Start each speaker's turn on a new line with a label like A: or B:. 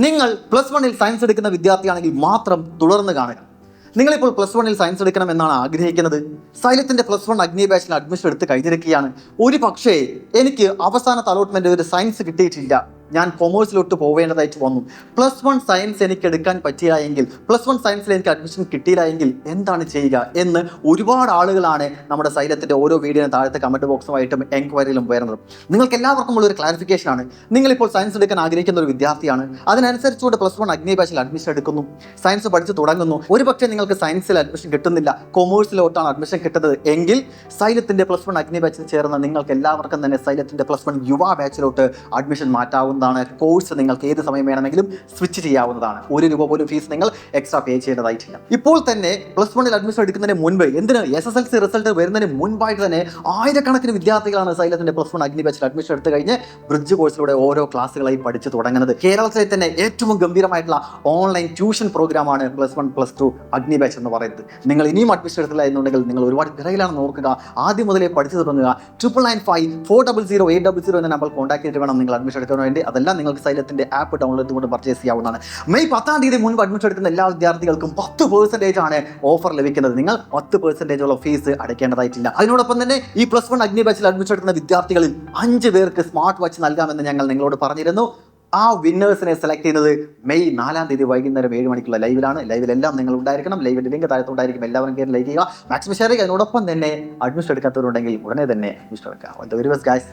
A: നിങ്ങൾ +1 സയൻസ് എടുക്കുന്ന വിദ്യാർത്ഥിയാണെങ്കിൽ മാത്രം തുടർന്ന് കാണുക. നിങ്ങളിപ്പോൾ +1 സയൻസ് എടുക്കണം എന്നാണ് ആഗ്രഹിക്കുന്നത്. സൈലത്തിന്റെ +1 അഗ്നി ബാച്ചിൽ അഡ്മിഷൻ എടുത്ത് കഴിഞ്ഞിരിക്കുകയാണ്. ഒരു പക്ഷേ എനിക്ക് അവസാനത്തെ അലോട്ട്മെന്റ് ഒരു സയൻസ് കിട്ടിയിട്ടില്ല, ഞാൻ കൊമേഴ്സിലോട്ട് പോവേണ്ടതായിട്ട് വന്നു. +1 സയൻസ് എനിക്ക് എടുക്കാൻ പറ്റില്ല എങ്കിൽ, +1 സയൻസിൽ എനിക്ക് അഡ്മിഷൻ കിട്ടിയില്ല എങ്കിൽ എന്താണ് ചെയ്യുക എന്ന് ഒരുപാട് ആളുകളാണ് നമ്മുടെ സൈലത്തിന്റെ ഓരോ വീഡിയോയും താഴത്തെ കമന്റ് ബോക്സുമായിട്ടും എൻക്വയറിയിലും വരുന്നത്. നിങ്ങൾക്ക് എല്ലാവർക്കും ഉള്ള ഒരു ക്ലാരിഫിക്കേഷൻ ആണ്. നിങ്ങളിപ്പോൾ സയൻസ് എടുക്കാൻ ആഗ്രഹിക്കുന്ന ഒരു വിദ്യാർത്ഥിയാണ്, അതിനനുസരിച്ചുകൊണ്ട് +1 അഗ്നി ബാച്ചിൽ അഡ്മിഷൻ എടുക്കുന്നു, സയൻസ് പഠിച്ച് തുടങ്ങുന്നു. ഒരുപക്ഷെ നിങ്ങൾക്ക് സയൻസിൽ അഡ്മിഷൻ കിട്ടുന്നില്ല, കൊമേഴ്സിലോട്ടാണ് അഡ്മിഷൻ കിട്ടുന്നത് എങ്കിൽ സൈലത്തിന്റെ +1 അഗ്നി ബാച്ചിൽ ചേർന്ന് നിങ്ങൾക്ക് എല്ലാവർക്കും തന്നെ സൈലത്തിന്റെ +1 യുവ ബാച്ചിലോട്ട് അഡ്മിഷൻ മാറ്റാവുന്ന കോഴ്സ് നിങ്ങൾക്ക് ഏത് സമയം വേണമെങ്കിലും സ്വിച്ച് ചെയ്യാവുന്നതാണ്. ₹1 പോലും ഫീസ് നിങ്ങൾ എക്സ്ട്രാ പേ ചെയ്യേണ്ടതായിട്ടില്ല. ഇപ്പോൾ തന്നെ +1 അഡ്മിഷൻ എടുക്കുന്നതിന് മുൻപ്, എന്തിന് SSLC റിസൾട്ട് വരുന്നതിന് മുൻപായിട്ട് തന്നെ ആയിരക്കണക്കിന് വിദ്യാർത്ഥികളാണ് സൈലത്തിന്റെ +1 അഗ്നി ബാച്ചിൽ അഡ്മിഷൻ എടുത്തു കഴിഞ്ഞ് ബ്രിഡ്ജ് കോഴ്സിലൂടെ ഓരോ ക്ലാസ്സുകളായി പഠിച്ചു തുടങ്ങുന്നത്. കേരളത്തിലെ തന്നെ ഏറ്റവും ഗംഭീരമായിട്ടുള്ള ഓൺലൈൻ ട്യൂഷൻ പ്രോഗ്രാമാണ് +1 +2 അഗ്നി ബാച്ച് എന്ന് പറയുന്നത്. നിങ്ങൾ ഇനിയും അഡ്മിഷൻ എടുത്തില്ല എന്നുണ്ടെങ്കിൽ നിങ്ങൾ ഒരുപാട് വിറയിലാണെന്ന് ഓർക്കുക. ആദ്യം മുതലേ പഠിച്ചു തുടങ്ങുക. 9994008000 എന്ന നമ്പർ കോൺടാക്ട് ചെയ്തിട്ട് വേണം നിങ്ങൾ അഡ്മിഷൻ എടുക്കാൻ വേണ്ടി. അതെല്ലാം നിങ്ങൾക്ക് സൈലത്തിന്റെ ആപ്പ് ഡൗൺലോഡ് ചെയ്തുകൊണ്ട് പർച്ചേസ് ചെയ്യാവുന്നതാണ്. മെയ് 10-ാം തീയതി മുൻപ് അഡ്മിഷൻ എടുക്കുന്ന എല്ലാ വിദ്യാർത്ഥികൾക്കും 10% ആണ് ഓഫർ ലഭിക്കുന്നത്. നിങ്ങൾ 10% ഫീസ് അടയ്ക്കേണ്ടതായിട്ടില്ല. അതിനോടൊപ്പം തന്നെ ഈ +1 അഗ്നി ബാച്ചിൽ അഡ്മിഷൻ എടുക്കുന്ന വിദ്യാർത്ഥികളിൽ 5 പേർക്ക് സ്മാർട്ട് വാച്ച് നൽകാമെന്ന് ഞങ്ങൾ നിങ്ങളോട് പറഞ്ഞിരുന്നു. ആ വിന്നേഴ്സിനെ സെലക്ട് ചെയ്യുന്നത് മെയ് 4-ാം തീയതി വൈകുന്നേരം 7 മണിക്കുള്ള ലൈവിലാണ്. ലൈവിലെല്ലാം നിങ്ങൾ ഉണ്ടായിരിക്കണം. ലൈവിന്റെ ലിങ്ക് താഴത്തുണ്ടായിരിക്കും. എല്ലാവരും കയറി ലൈക്ക് ചെയ്യുക, മാക്സിമം ഷെയർ ചെയ്യുക. അതിനോടൊപ്പം തന്നെ അഡ്മിഷൻ എടുക്കാത്തവരുണ്ടെങ്കിൽ ഉടനെ തന്നെ അഡ്മിഷൻ എടുക്കുക. All the very best guys.